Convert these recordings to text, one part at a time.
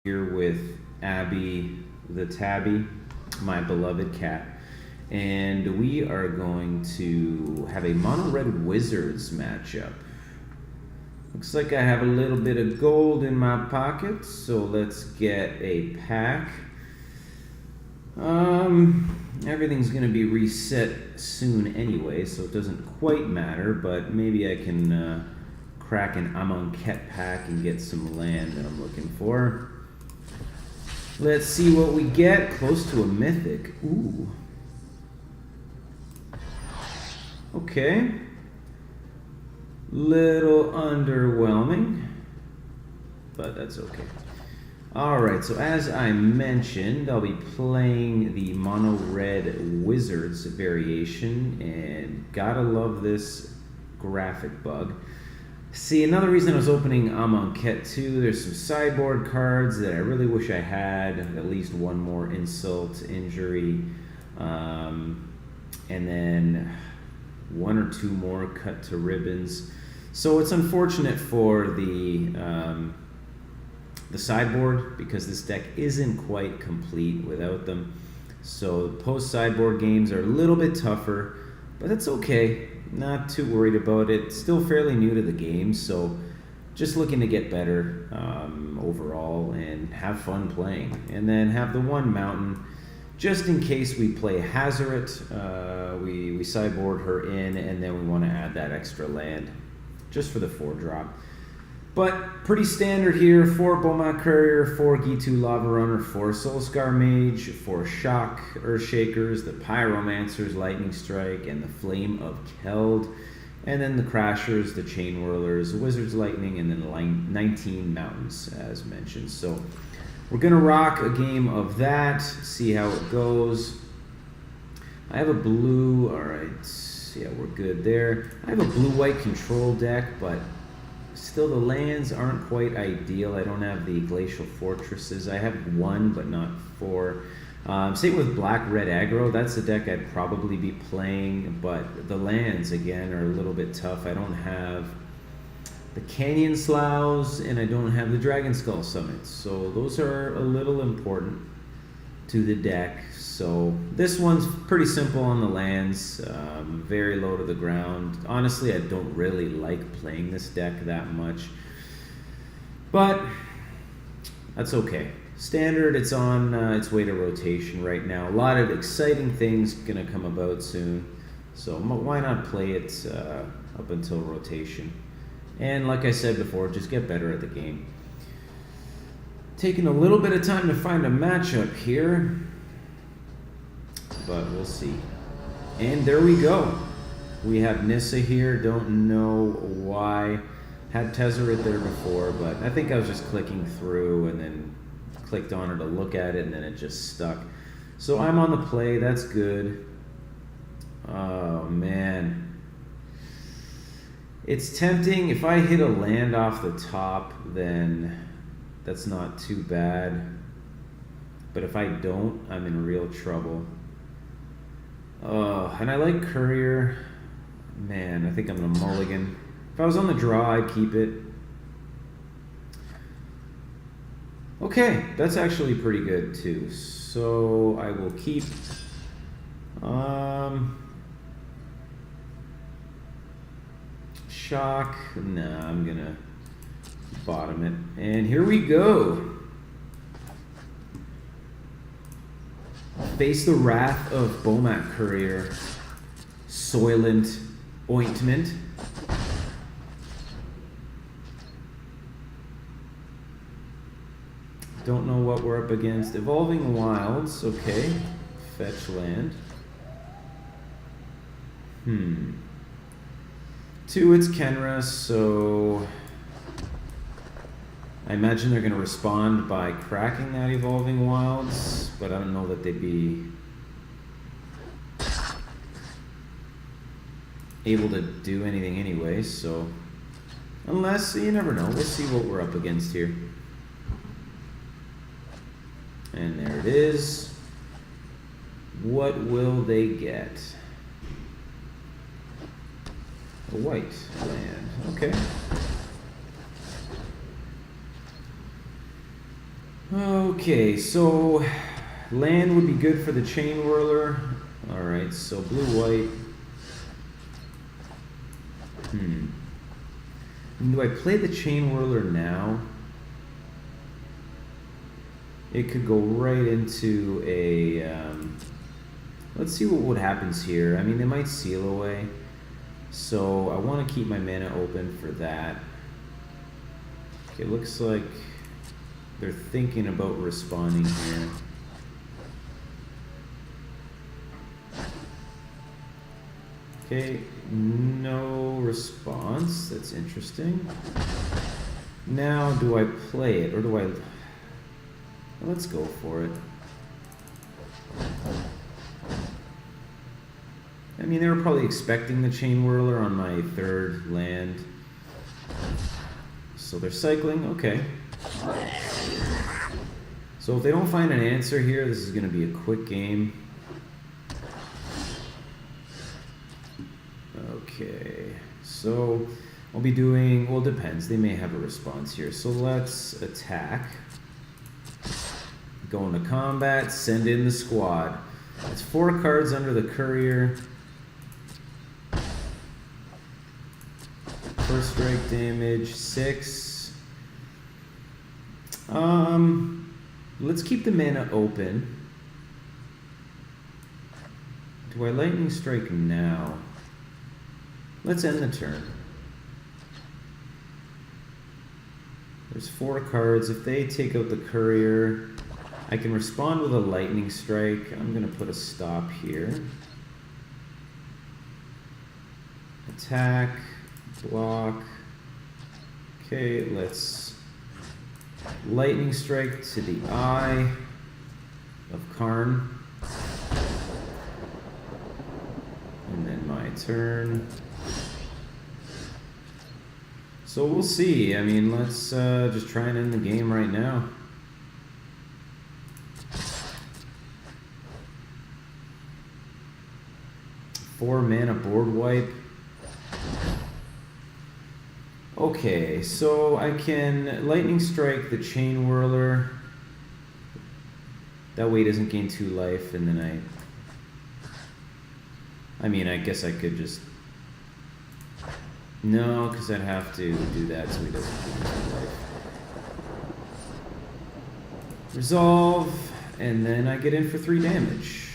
Here with Abby the Tabby, my beloved cat, and we are going to have a mono red wizards matchup. Looks like I have a little bit of gold in my pocket, so let's get a pack. Everything's gonna be reset soon anyway, so it doesn't quite matter, but maybe I can crack an Amonkhet pack and get some land that I'm looking for. Let's see what we get. Close to a mythic. Ooh. Okay. Little underwhelming, but that's okay. Alright, so as I mentioned, I'll be playing the mono red wizards variation, and gotta love this graphic bug. See, another reason I was opening Amonkhet 2, there's some sideboard cards that I really wish I had, at least one more insult, injury, and then one or two more cut to ribbons. So it's unfortunate for the sideboard, because this deck isn't quite complete without them. So the post-sideboard games are a little bit tougher, but that's okay. Not too worried about it. Still fairly new to the game, so just looking to get better overall and have fun playing. And then have the one mountain, just in case we play Hazoret, we sideboard her in, and then we want to add that extra land, just for the 4-drop. But pretty standard here: 4 Bomat Courier, 4 Gitu Lava Runner, 4 Soulscar Mage, 4 Shock Earthshakers, the Pyromancers, Lightning Strike, and the Flame of Keld. And then the Crashers, the Chain Whirlers, Wizard's Lightning, and then the 19 Mountains, as mentioned. So we're going to rock a game of that, see how it goes. I have a blue, alright, yeah, we're good there. I have a blue-white control deck, but still the lands aren't quite ideal. I don't have the Glacial Fortresses. I have 1, but not 4. Same with black-red aggro. That's the deck I'd probably be playing, but the lands, again, are a little bit tough. I don't have the Canyon Sloughs, and I don't have the Dragon Skull Summits. So those are a little important to the deck. So this one's pretty simple on the lands, very low to the ground. Honestly, I don't really like playing this deck that much, but that's okay. Standard, it's on its way to rotation right now. A lot of exciting things gonna come about soon, so why not play it up until rotation? And like I said before, just get better at the game. Taking a little bit of time to find a matchup here, but we'll see. And there we go. We have Nissa here. Don't know why. Had Tezzeret there before, but I think I was just clicking through and then clicked on her to look at it, and then it just stuck. So I'm on the play. That's good. Oh, man. It's tempting. If I hit a land off the top, then that's not too bad. But if I don't, I'm in real trouble. Oh, and I like Courier. Man, I think I'm going to mulligan. If I was on the draw, I'd keep it. Okay, that's actually pretty good too. So I will keep. Shock. Nah, I'm going to bottom it. And here we go. Face the wrath of Bomat Courier, Soylent Ointment. Don't know what we're up against. Evolving Wilds, okay. Fetch land. 2, it's Kenra, so I imagine they're going to respond by cracking that Evolving Wilds, but I don't know that they'd be able to do anything anyway, so unless, you never know. We'll see what we're up against here. And there it is. What will they get? A white land. Okay. Okay, so land would be good for the chain whirler. Alright, so blue-white. Do I play the chain whirler now? It could go right into a... let's see what happens here. I mean, they might seal away. So I want to keep my mana open for that. Okay, looks like they're thinking about responding here. Okay, no response. That's interesting. Now, do I play it or do I... Let's go for it. I mean, they were probably expecting the chain whirler on my third land. So they're cycling, okay. So if they don't find an answer here, this is going to be a quick game. Okay, so I'll be doing, well, it depends. They may have a response here. So let's attack. Go into combat, send in the squad. It's 4 cards under the courier. First strike damage, 6. Let's keep the mana open. Do I lightning strike now? Let's end the turn. There's 4 cards. If they take out the courier, I can respond with a lightning strike. I'm going to put a stop here. Attack, block. Okay, let's lightning strike to the eye of Karn. And then my turn. So we'll see. I mean, let's just try and end the game right now. Four mana board wipe. Okay, so I can lightning strike the chain whirler. That way it doesn't gain 2 life, and then I mean, I guess I could just... No, because I'd have to do that so he doesn't gain 2 life. Resolve, and then I get in for 3 damage.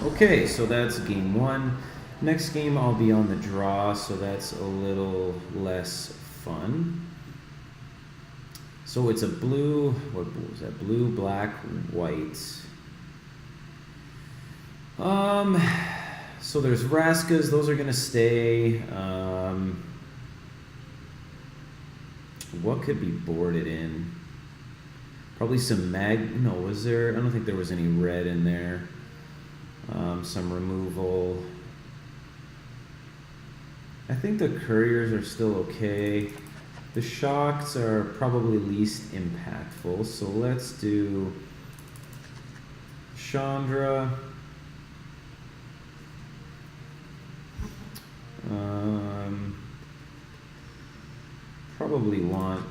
Okay, so that's game 1. Next game I'll be on the draw, so that's a little less fun. So it's a blue, what was that? Blue, black, white. So there's Raskas, those are gonna stay. What could be boarded in? Probably some no, was there? I don't think there was any red in there. Some removal. I think the couriers are still okay. The shocks are probably least impactful, so let's do Chandra. Probably want...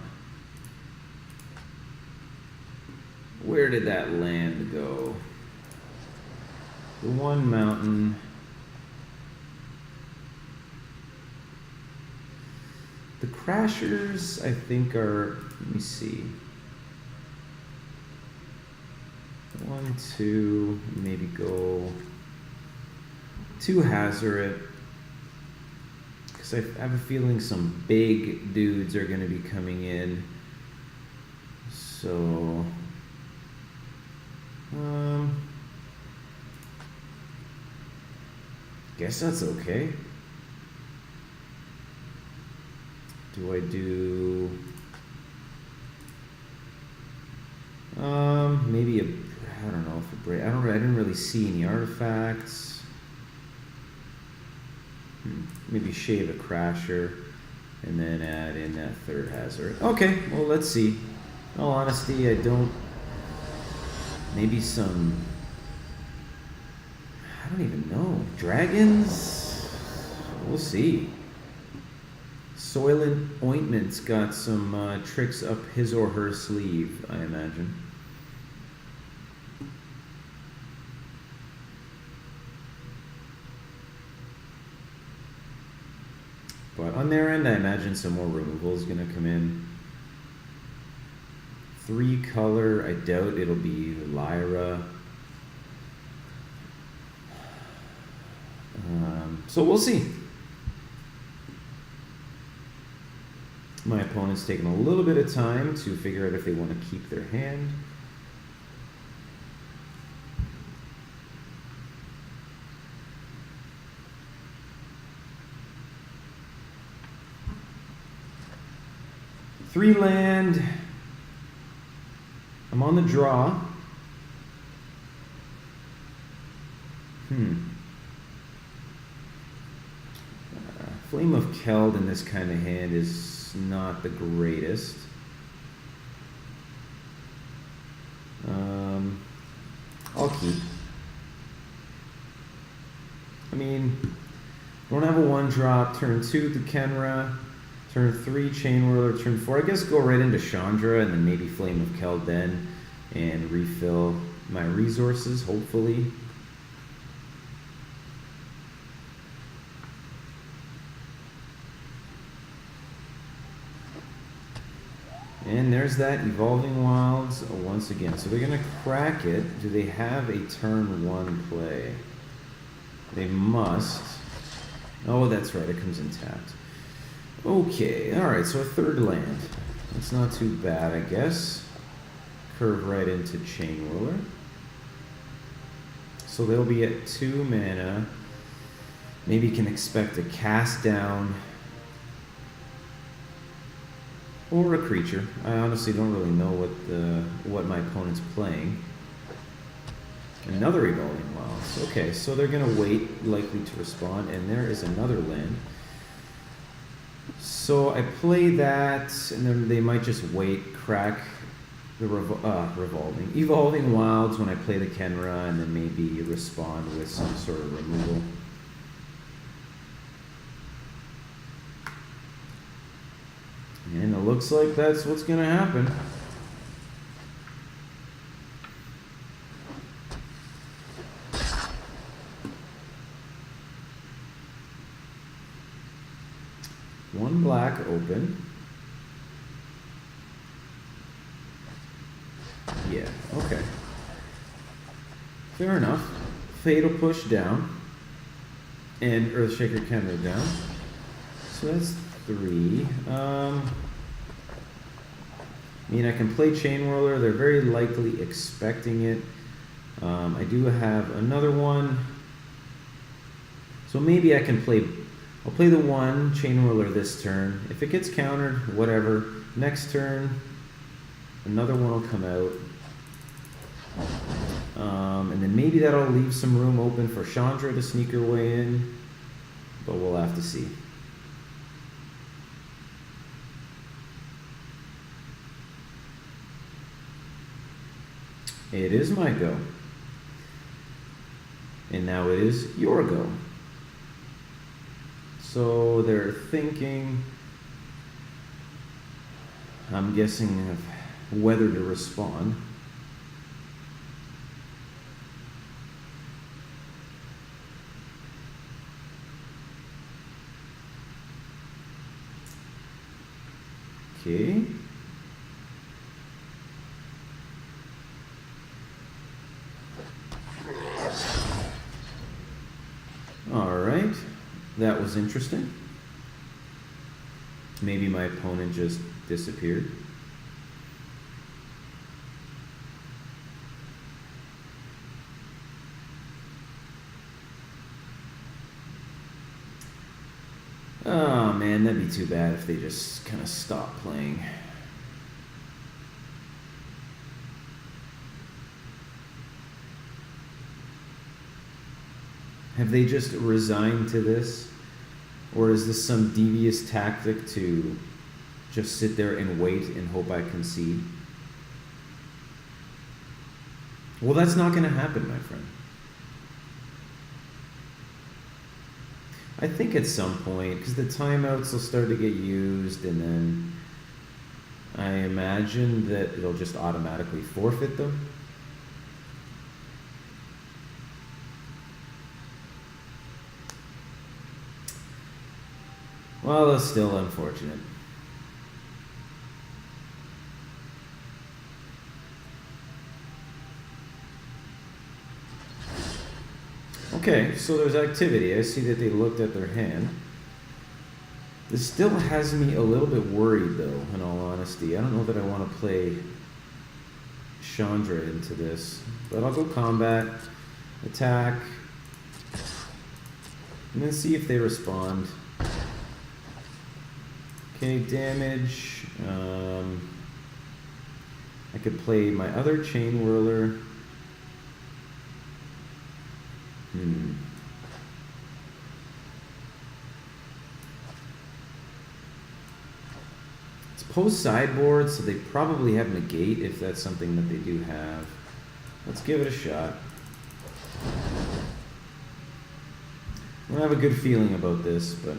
Where did that land go? The one mountain. The Crashers, I think, are... Let me see. 1, 2, maybe go 2 Hazoret. Because I have a feeling some big dudes are going to be coming in. So... guess that's okay. Do I do... maybe a... I don't know if a break... I didn't really see any artifacts. Maybe shave a Crasher and then add in that 3rd Hazard. Okay, well, let's see. In all honesty, I don't... Maybe some... I don't even know. Dragons? We'll see. Soylent Ointment's got some tricks up his or her sleeve, I imagine. But on their end, I imagine some more removal is going to come in. 3 color, I doubt it'll be Lyra. So we'll see. My opponent's taking a little bit of time to figure out if they want to keep their hand. Three land. I'm on the draw. Flame of Keld in this kind of hand is not the greatest. I'll keep. I mean, don't have a 1-drop. Turn 2 to Kenra. Turn 3 Chain Whirler. Turn 4. I guess go right into Chandra and then maybe Flame of Keld then and refill my resources, hopefully. And there's that Evolving Wilds once again. So they're going to crack it. Do they have a turn 1 play? They must. Oh, that's right. It comes in tapped. Okay. All right. So a 3rd land. That's not too bad, I guess. Curve right into Chain Whirler. So they'll be at 2 mana. Maybe can expect a cast down. Or a creature. I honestly don't really know what my opponent's playing. Another Evolving Wilds. Okay, so they're going to wait, likely to respond, and there is another land. So I play that, and then they might just wait, crack the Evolving Wilds when I play the Kenra, and then maybe respond with some sort of removal. And it looks like that's what's going to happen. One black open. Yeah, okay. Fair enough. Fatal Push down. And Earthshaker Kenra down. So that's 3. I mean, I can play Chain Whirler. They're very likely expecting it. I do have another one. So maybe I can play... I'll play the 1, Chain Whirler this turn. If it gets countered, whatever. Next turn, another one will come out. And then maybe that'll leave some room open for Chandra to sneak her way in. But we'll have to see. It is my go. And now it is your go. So they're thinking, I'm guessing, of whether to respond. Okay. All right. That was interesting. Maybe my opponent just disappeared. Oh man, that'd be too bad if they just kind of stopped playing. Have they just resigned to this? Or is this some devious tactic to just sit there and wait and hope I concede? Well, that's not going to happen, my friend. I think at some point, because the timeouts will start to get used, and then I imagine that it'll just automatically forfeit them. Well, that's still unfortunate. Okay, so there's activity. I see that they looked at their hand. This still has me a little bit worried, though, in all honesty. I don't know that I want to play Chandra into this, but I'll go combat, attack, and then see if they respond. Okay, damage. I could play my other Chain Whirler. It's post sideboard, so they probably have negate if that's something that they do have. Let's give it a shot. I don't have a good feeling about this, but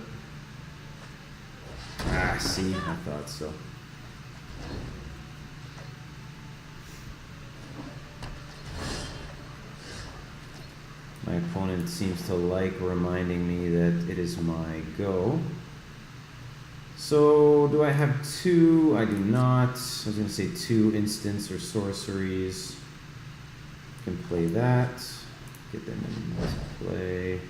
see, I thought so. My opponent seems to like reminding me that it is my go. So, do I have two? I do not. I was going to say two instants or sorceries. I can play that. Get them in play.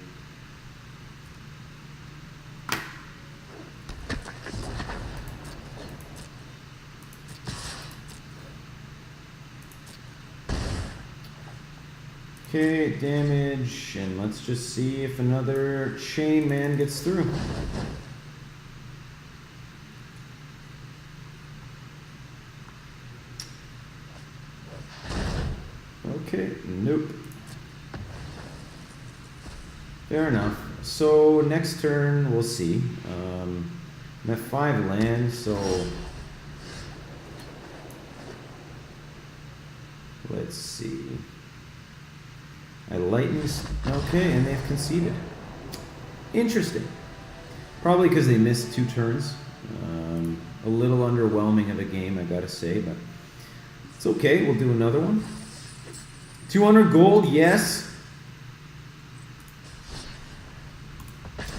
Okay, damage, and let's just see if another Chain Man gets through. Okay, nope. Fair enough. So next turn, we'll see. I'm at 5 land, so let's see. I lighten. Okay, and they've conceded. Interesting. Probably because they missed 2 turns. A little underwhelming of a game, I gotta say, but it's okay. We'll do another one. 200 gold, yes.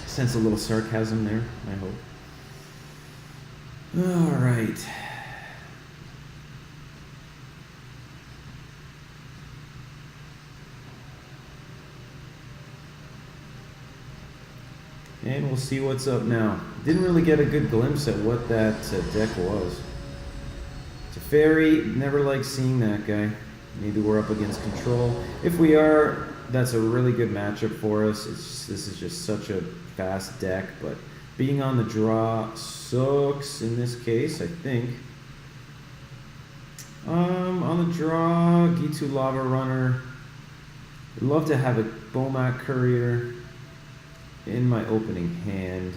Sense a little sarcasm there, I hope. All right. And we'll see what's up now. Didn't really get a good glimpse at what that deck was. Teferi, never liked seeing that guy. Maybe we're up against control. If we are, that's a really good matchup for us. This is just such a fast deck, but being on the draw sucks in this case, I think. On the draw, Gitu Lava Runner. I'd love to have a Bomat Courier in my opening hand.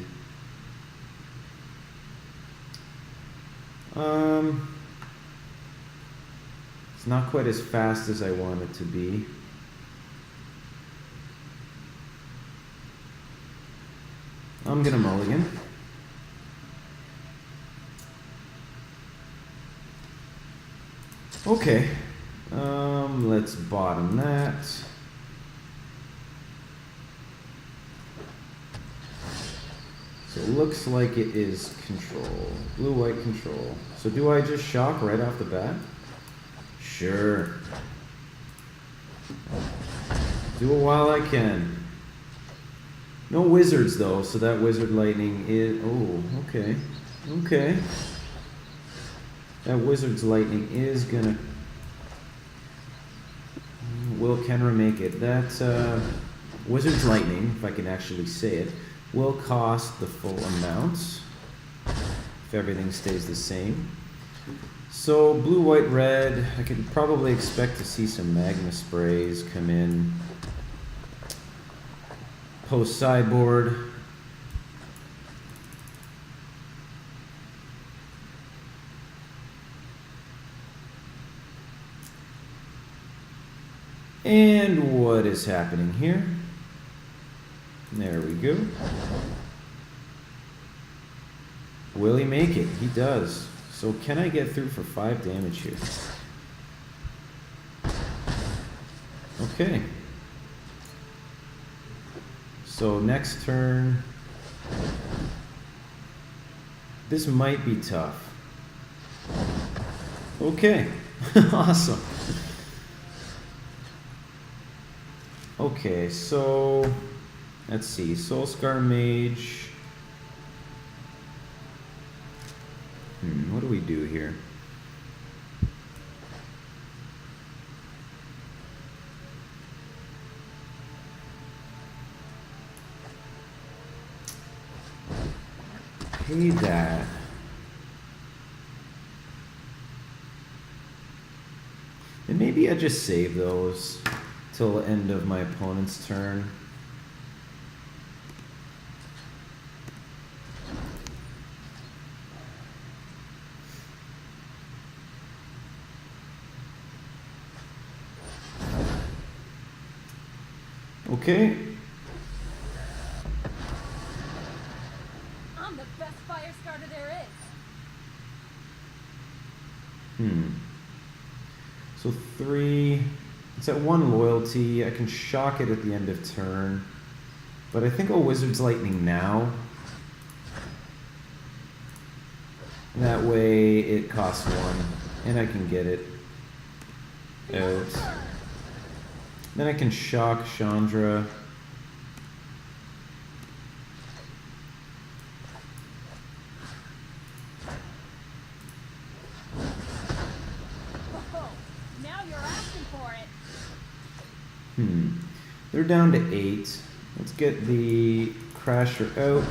It's not quite as fast as I want it to be. I'm gonna mulligan. Okay. Let's bottom that. So it looks like it is control. Blue-white control. So do I just shock right off the bat? Sure. Do it while I can. No wizards though, so that wizard lightning is... Oh, okay. Okay. That wizard's lightning is gonna... Will Kenra make it? That wizard's lightning, if I can actually say it, will cost the full amount if everything stays the same. So blue, white, red, I could probably expect to see some magma sprays come in. Post sideboard. And what is happening here? There we go. Will he make it? He does. So can I get through for 5 damage here? Okay. So next turn. This might be tough. Okay. Awesome. Okay, so let's see. Soulscar Mage. What do we do here? Pay that. And maybe I just save those till the end of my opponent's turn. Okay. I'm the best fire starter there is. So 3. It's at 1 loyalty. I can shock it at the end of turn. But I think I'll Wizard's Lightning now. That way it costs 1. And I can get it out. Then I can shock Chandra. Now you're asking for it. They're down to 8. Let's get the Crasher out.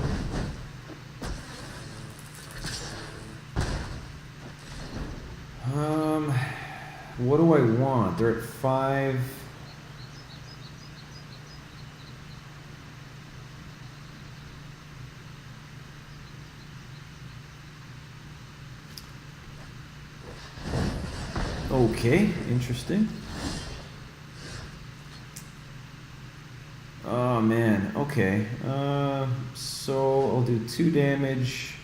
What do I want? They're at 5. Okay, interesting. Oh man, okay. So I'll do 2 damage.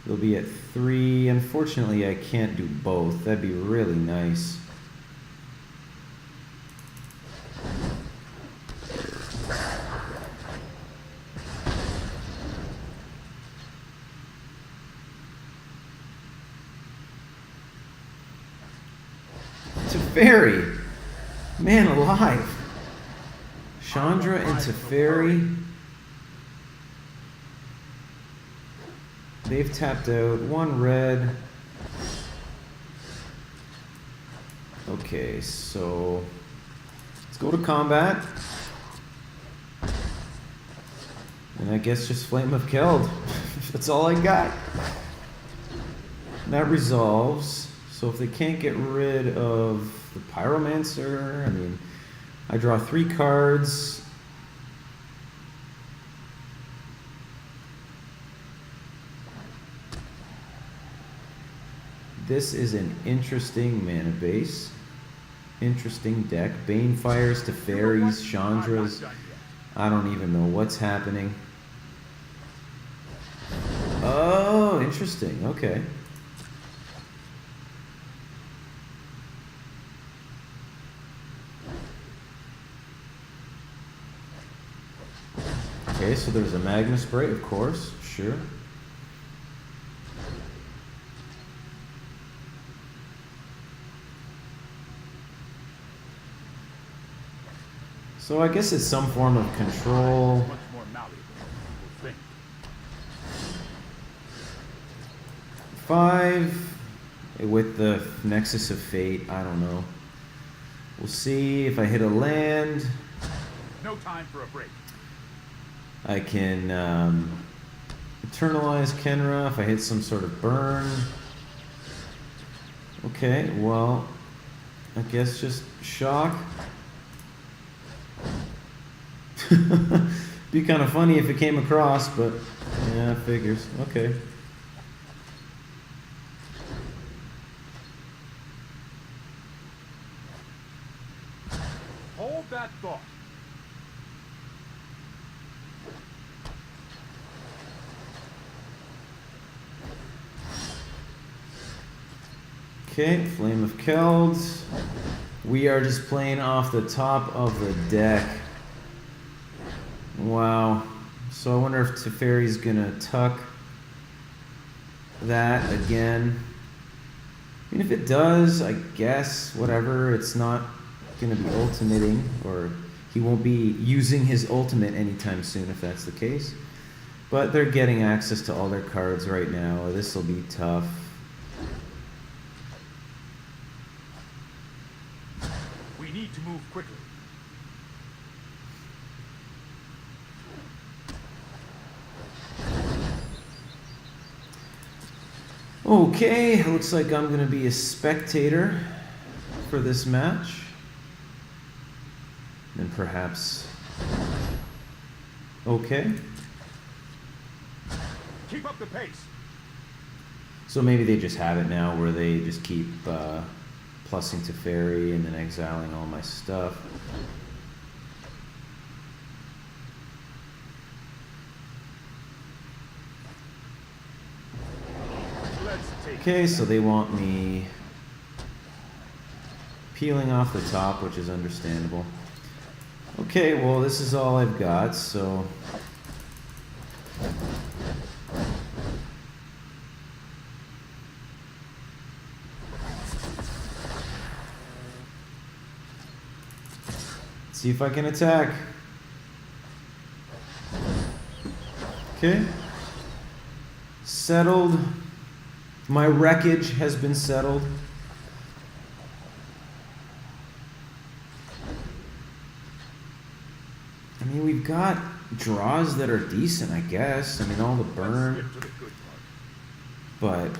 They'll be at 3. Unfortunately, I can't do both. That'd be really nice. Teferi! Man alive! Chandra and Teferi. They've tapped out 1 red. Okay, so let's go to combat. And I guess just Flame of Keld. That's all I got. And that resolves. So if they can't get rid of the Pyromancer, I mean, I draw 3 cards. This is an interesting mana base. Interesting deck. Banefires, Teferis, Chandras. I don't even know what's happening. Oh, interesting. Okay. Okay, so there's a Magma Spray, of course, sure. So I guess it's some form of control. 5 with the Nexus of Fate, I don't know. We'll see if I hit a land. No time for a break. I can Eternalize Kenra if I hit some sort of burn. Okay, well, I guess just shock. Be kind of funny if it came across, but yeah, figures. Okay. Hold that thought. Okay, Flame of Keld. We are just playing off the top of the deck. Wow. So I wonder if Teferi's gonna tuck that again. I mean, if it does, I guess, whatever. It's not gonna be ultimating, or he won't be using his ultimate anytime soon if that's the case. But they're getting access to all their cards right now. This will be tough. We need to move quickly. Okay, looks like I'm going to be a spectator for this match. And perhaps... Okay. Keep up the pace. So maybe they just have it now where they just keep plussing Teferi and then exiling all my stuff. Okay, so they want me peeling off the top, which is understandable. Okay, well, this is all I've got, so... see if I can attack. Okay. Settled. My wreckage has been settled. I mean, we've got draws that are decent, I guess. I mean, all the burn. But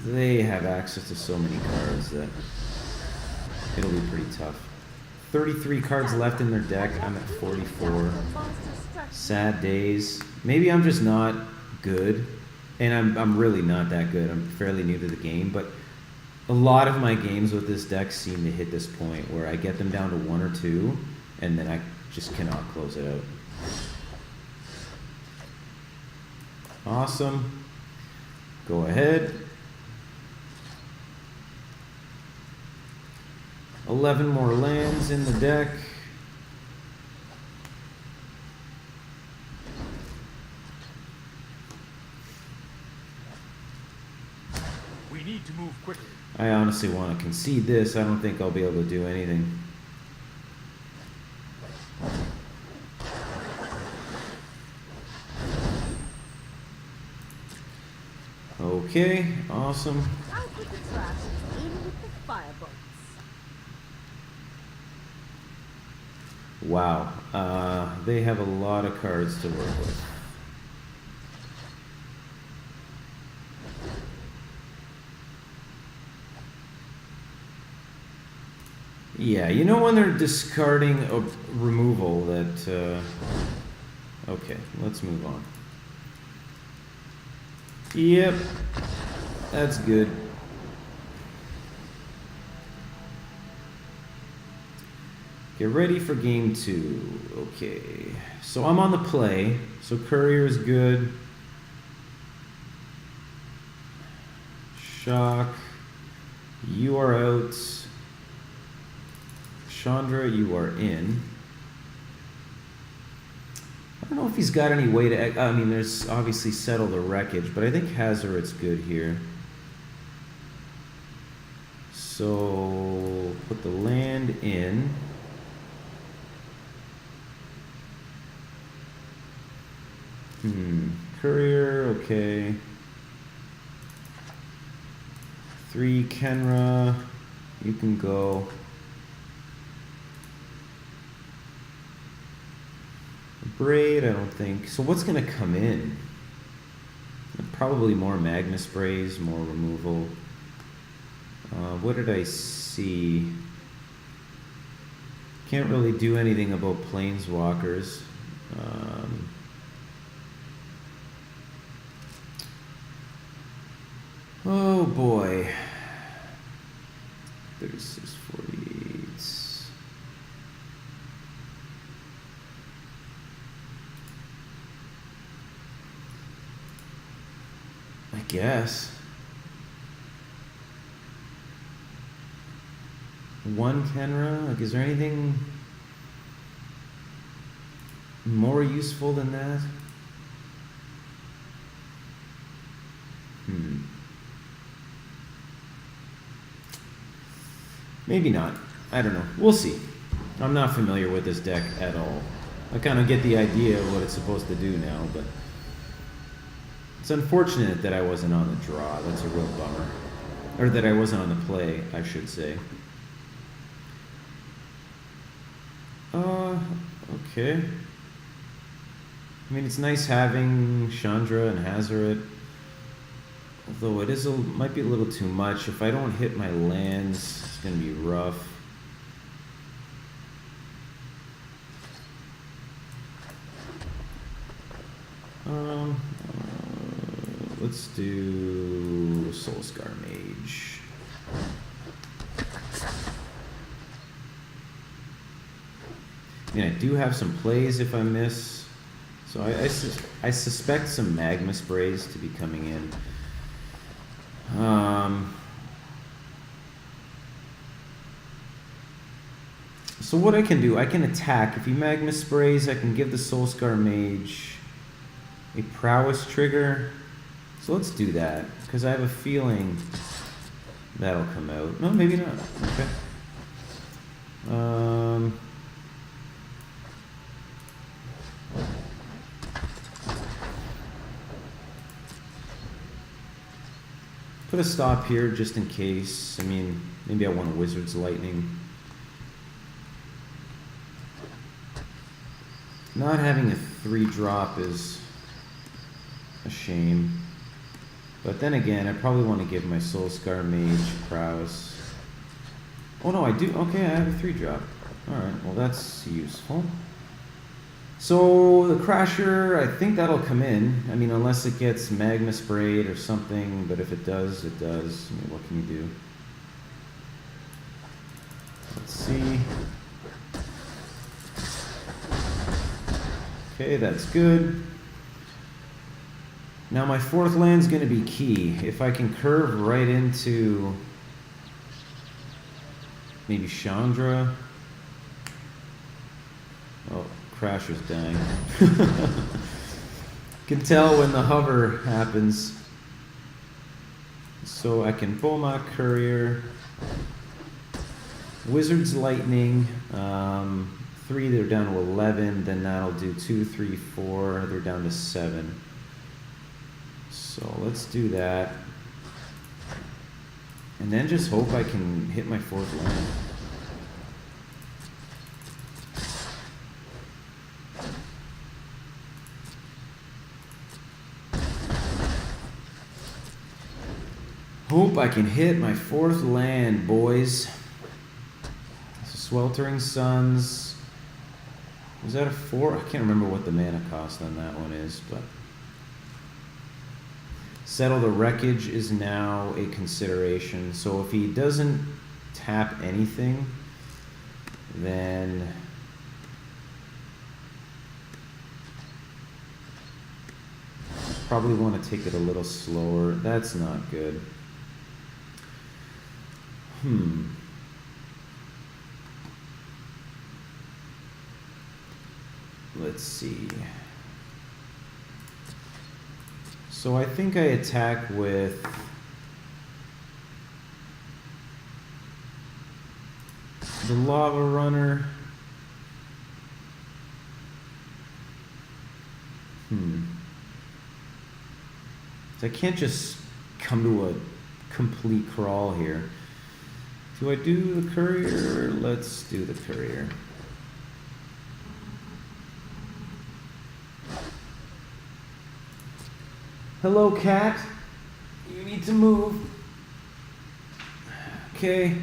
they have access to so many cards that it'll be pretty tough. 33 cards left in their deck. I'm at 44. Sad days. Maybe I'm just not good. And I'm really not that good. I'm fairly new to the game. But a lot of my games with this deck seem to hit this point where I get them down to 1 or 2. And then I just cannot close it out. Awesome. Go ahead. 11 more lands in the deck. We need to move quickly. I honestly want to concede this. I don't think I'll be able to do anything. Okay, awesome. Out with the trash, in with the fireboats. Wow, they have a lot of cards to work with. Yeah, you know when they're discarding a removal that... okay, let's move on. Yep, that's good. Get ready for game 2. Okay, so I'm on the play. So Courier is good. Shock. You are out. Chandra, you are in. I don't know if he's got any way to... I mean, there's obviously Settle the Wreckage, but I think Hazoret's good here. So, put the land in. Courier, okay. 3 Kenra, you can go. Braid, I don't think. So what's going to come in? Probably more Magma Sprays, more removal. What did I see? Can't really do anything about Planeswalkers. Oh boy. 36, 48. I guess. one Kenra? Like, is there anything more useful than that? Maybe not. I don't know. We'll see. I'm not familiar with this deck at all. I kind of get the idea of what it's supposed to do now, but it's unfortunate that I wasn't on the draw. That's a real bummer. Or that I wasn't on the play, I should say. Okay. I mean, it's nice having Chandra and Hazoret. Although it might be a little too much. If I don't hit my lands, it's going to be rough. Let's do Soulscar Mage. I mean, I do have some plays if I miss. So I suspect some Magma Sprays to be coming in. So what I can do, I can attack. If he Magma Sprays, I can give the Soulscar Mage a Prowess trigger. So let's do that, because I have a feeling that'll come out. No, maybe not. Okay. Put a stop here just in case. I mean, maybe I want a Wizard's Lightning. Not having a 3-drop is a shame. But then again, I probably want to give my Soulscar Mage Prowess. Oh no, I do. Okay, I have a 3-drop. Alright, well that's useful. So the Crasher, I think that'll come in. I mean, unless it gets Magma Sprayed or something, but if it does, it does. I mean, what can you do? Let's see. Okay, that's good. Now my 4th land's going to be key. If I can curve right into maybe Chandra. Oh, Crasher's dying. Can tell when the hover happens. So I can Bomak Courier, Wizard's Lightning. 3, they're down to 11. Then that'll do 2, 3, 4. They're down to 7. So let's do that. And then just hope I can hit my 4th land. Hope I can hit my 4th land, boys. So Sweltering Suns. Was that a 4? I can't remember what the mana cost on that one is, but Settle the Wreckage is now a consideration. So if he doesn't tap anything, then probably want to take it a little slower. That's not good. Let's see. So I think I attack with the Lava Runner. So I can't just come to a complete crawl here. Do I do the Courier? Let's do the Courier. Hello, cat. You need to move. Okay.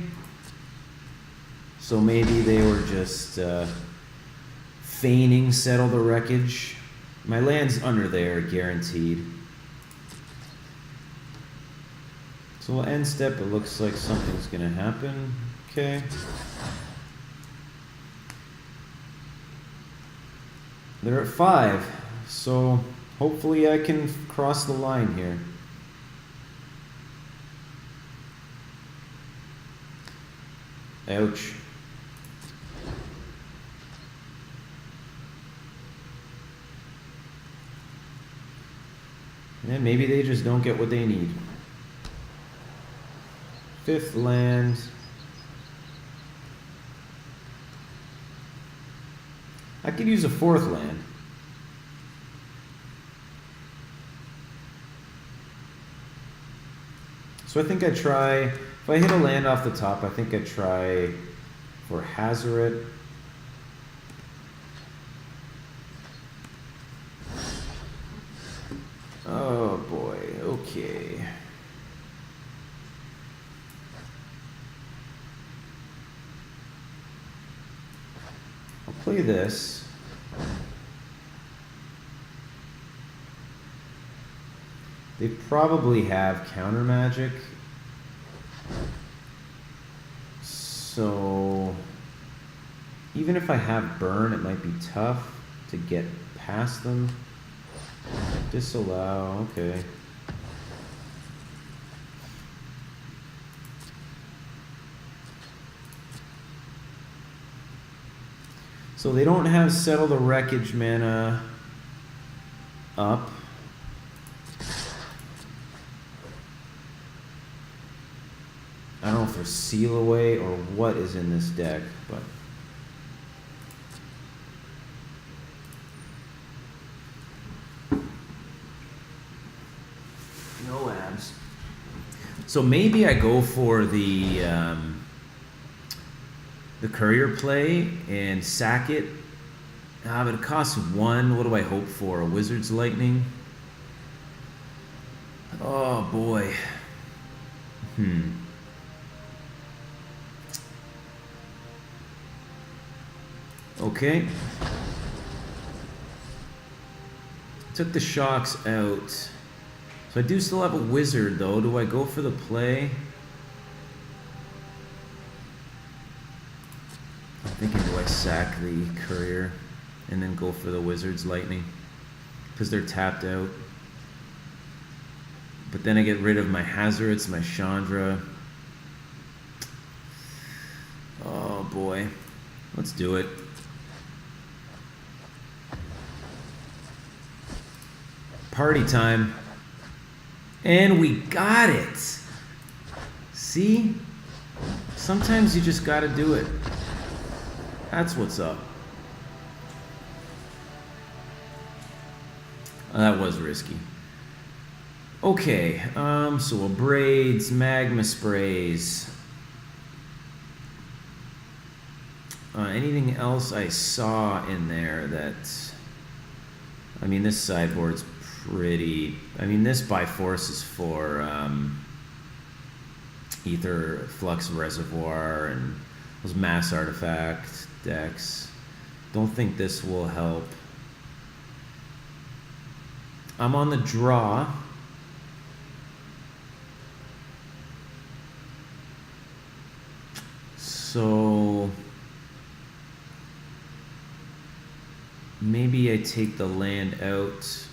So maybe they were just feigning Settle the Wreckage. My land's under there, guaranteed. So we'll end step. It looks like something's going to happen. Okay. They're at 5. So hopefully I can cross the line here. Ouch. And maybe they just don't get what they need. 5th land. I could use a 4th land. So I think I try, if I hit a land off the top, I think I try for Hazoret. Oh boy, okay. I'll play this. They probably have counter magic. So even if I have burn, it might be tough to get past them. Disallow, okay. So they don't have Settle the Wreckage mana up. I don't know if there's Seal Away or what is in this deck, but no abs. So maybe I go for the courier play and sack it. But it costs 1. What do I hope for? A Wizard's Lightning? Oh boy. Okay. Took the shocks out. So I do still have a wizard though. Do I go for the play? I'm thinking, do I sack the courier and then go for the wizard's lightning? Because they're tapped out. But then I get rid of my Hazards, my Chandra. Oh boy. Let's do it. Party time. And we got it. See? Sometimes you just gotta do it. That's what's up. That was risky. Okay, so Abrades, Magma Sprays. Anything else I saw in there that... I mean, this sideboard's pretty... I mean, this by force is for Ether Flux Reservoir and those Mass Artifact decks. Don't think this will help. I'm on the draw. So maybe I take the land out,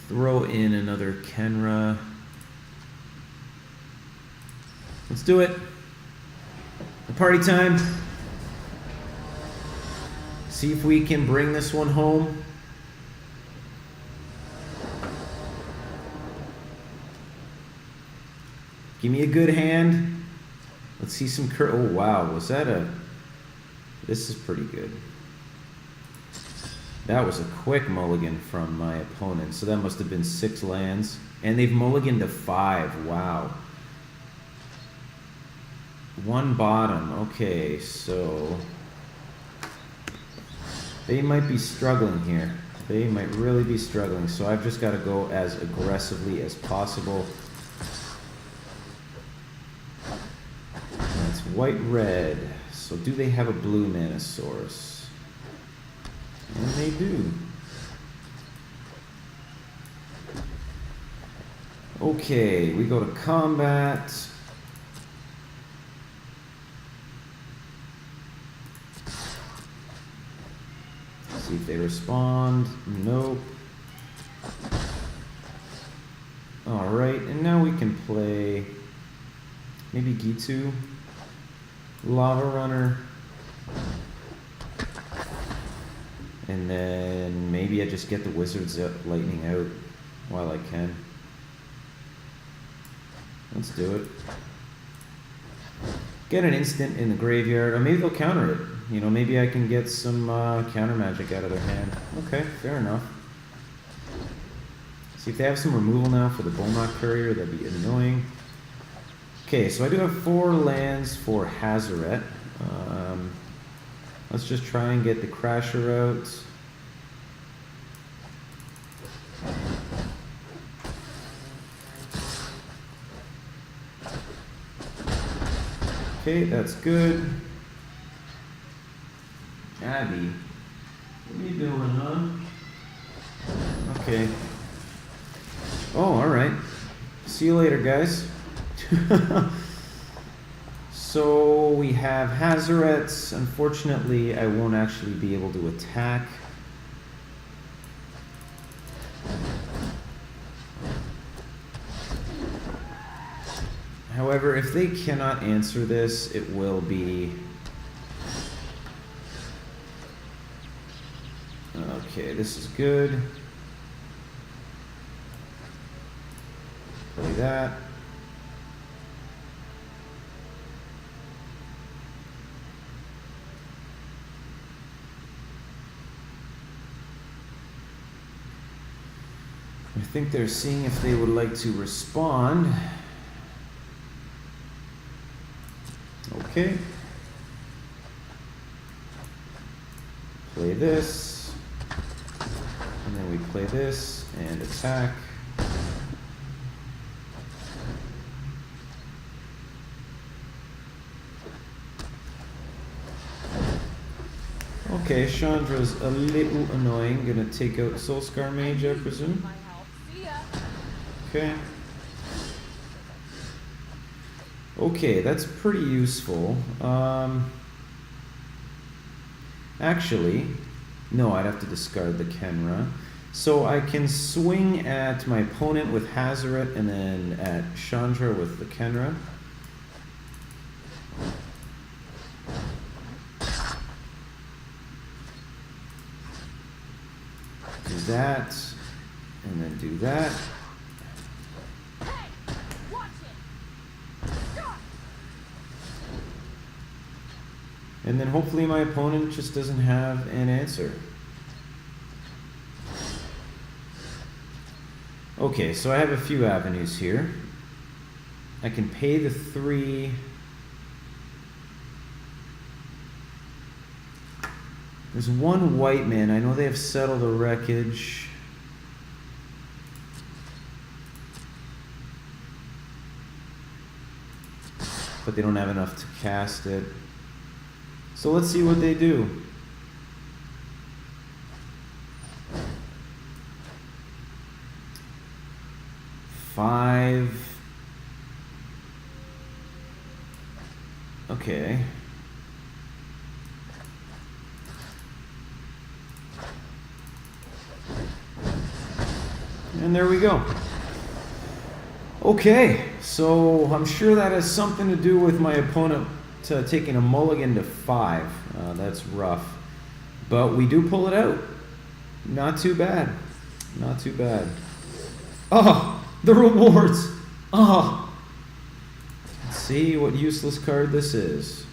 throw in another Kenra. Let's do it. Party time. See if we can bring this one home. Give me a good hand. Let's see some oh wow, was that a... This is pretty good. That was a quick mulligan from my opponent. So that must have been 6 lands. And they've mulliganed to 5. Wow. 1 bottom. Okay, so... They might be struggling here. They might really be struggling. So I've just got to go as aggressively as possible. That's white-red. So do they have a blue mana source? And they do. Okay, we go to combat. See if they respond. Nope. Alright, and now we can play Maybe Gitu. Lava Runner. And then maybe I just get the Wizard's Lightning out while I can. Let's do it. Get an instant in the graveyard, or maybe they'll counter it. You know, maybe I can get some counter magic out of their hand. Okay, fair enough. See if they have some removal now for the Bulmok Courier, that'd be annoying. Okay, so I do have 4 lands for Hazoret. Let's just try and get the Crasher out. Okay, that's good. Abby, what are you doing, huh? Okay. Oh, alright. See you later, guys. So we have Hazarets. Unfortunately, I won't actually be able to attack. However, if they cannot answer this, it will be... Okay, this is good. Play that. I think they're seeing if they would like to respond. Okay. Play this. And then we play this and attack. Okay, Chandra's a little annoying. Gonna take out Soulscar Mage, I presume. Okay. Okay, that's pretty useful. Actually, no, I'd have to discard the Kenra. So I can swing at my opponent with Hazoret and then at Chandra with the Kenra. Do that, and then do that. And then hopefully my opponent just doesn't have an answer. Okay, so I have a few avenues here. I can pay the 3. There's 1 white man. I know they have Settle the Wreckage. But they don't have enough to cast it. So let's see what they do. Five. Okay. And there we go. Okay, so I'm sure that has something to do with my opponent taking a mulligan to 5. That's rough. But we do pull it out. Not too bad. Not too bad. Oh, the rewards. Oh. Let's see what useless card this is.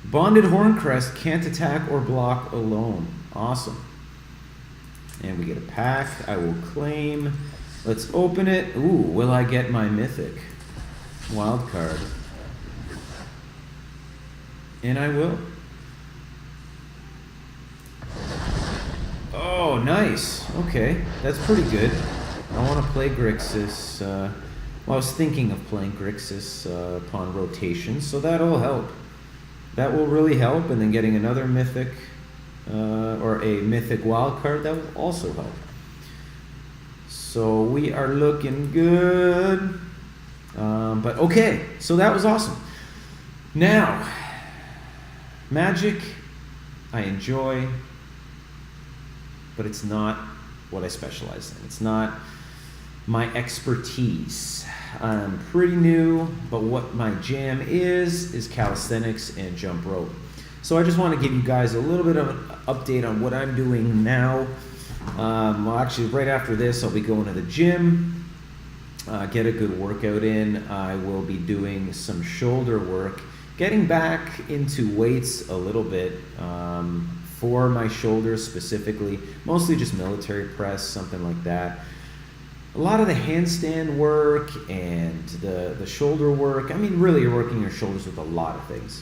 Bonded Horncrest can't attack or block alone. Awesome. And we get a pack. I will claim. Let's open it. Ooh, will I get my mythic wild card? And I will. Oh, nice. Okay, that's pretty good. I want to play Grixis. Well, I was thinking of playing Grixis upon rotation, so that'll help. That will really help, and then getting another mythic or a mythic wild card, that will also help. So we are looking good. But okay, so that was awesome. Now, Magic, I enjoy, but it's not what I specialize in. It's not my expertise. I'm pretty new, but what my jam is calisthenics and jump rope. So I just want to give you guys a little bit of an update on what I'm doing now. Well, actually, right after this, I'll be going to the gym, get a good workout in. I will be doing some shoulder work, getting back into weights a little bit for my shoulders specifically, mostly just military press, something like that. A lot of the handstand work and the shoulder work, I mean, really you're working your shoulders with a lot of things.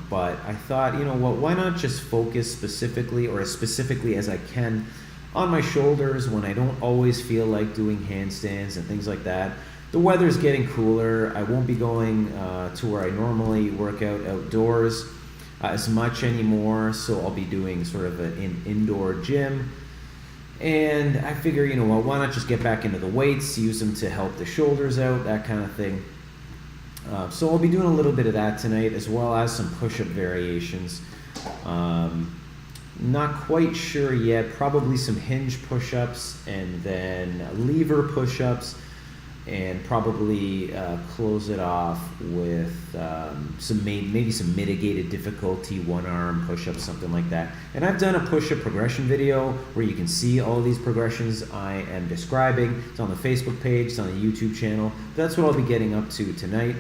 But I thought, you know what, why not just focus specifically, or as specifically as I can, on my shoulders when I don't always feel like doing handstands and things like that. The weather's getting cooler. I won't be going to where I normally work out outdoors as much anymore, so I'll be doing sort of an indoor gym. And I figure, you know what, why not just get back into the weights, use them to help the shoulders out, that kind of thing. So I'll be doing a little bit of that tonight, as well as some push-up variations. Not quite sure yet, probably some hinge push-ups, and then lever push-ups, and probably close it off with maybe some mitigated difficulty one-arm push-ups, something like that. And I've done a push-up progression video where you can see all these progressions I am describing. It's on the Facebook page, it's on the YouTube channel. That's what I'll be getting up to tonight.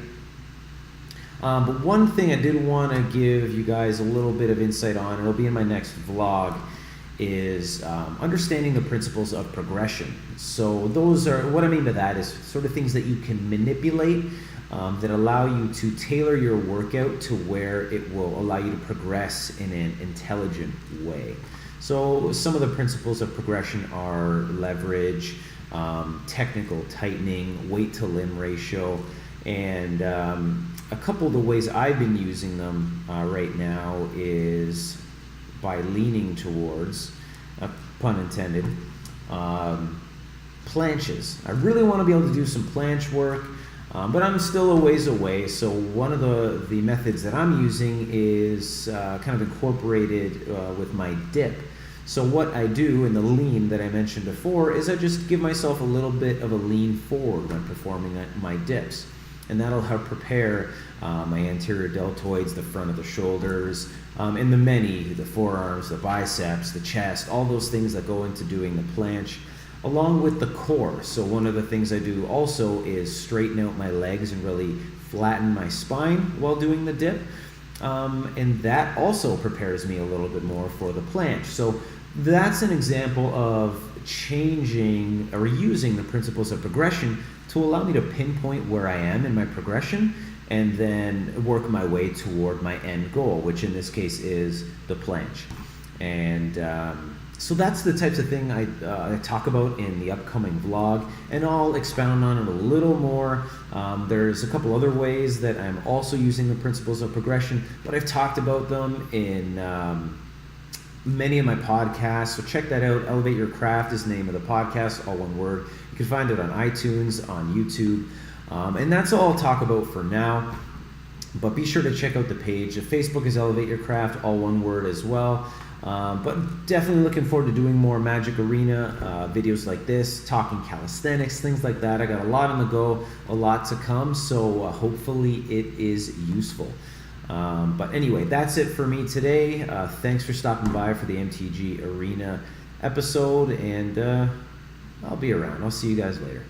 But one thing I did want to give you guys a little bit of insight on, it'll be in my next vlog, is understanding the principles of progression. So those are, what I mean by that is sort of things that you can manipulate that allow you to tailor your workout to where it will allow you to progress in an intelligent way. So some of the principles of progression are leverage, technical tightening, weight to limb ratio, and a couple of the ways I've been using them right now is by leaning towards, pun intended, planches. I really want to be able to do some planche work, but I'm still a ways away. So one of the methods that I'm using is kind of incorporated with my dip. So what I do in the lean that I mentioned before is I just give myself a little bit of a lean forward when performing my dips. And that'll help prepare my anterior deltoids, the front of the shoulders, and the forearms, the biceps, the chest, all those things that go into doing the planche, along with the core. So one of the things I do also is straighten out my legs and really flatten my spine while doing the dip. And that also prepares me a little bit more for the planche. So that's an example of changing or using the principles of progression to allow me to pinpoint where I am in my progression and then work my way toward my end goal, which in this case is the planche. And so that's the types of thing I talk about in the upcoming vlog, and I'll expound on it a little more. There's a couple other ways that I'm also using the principles of progression, but I've talked about them in many of my podcasts, so check that out. Elevate Your Craft is the name of the podcast, all one word. You can find it on iTunes, on YouTube, and that's all I'll talk about for now. But be sure to check out the page. The Facebook is Elevate Your Craft, all one word as well. But definitely looking forward to doing more Magic Arena videos like this, talking calisthenics, things like that. I got a lot on the go, a lot to come, so hopefully it is useful. But anyway, that's it for me today. Thanks for stopping by for the MTG Arena episode, and I'll be around. I'll see you guys later.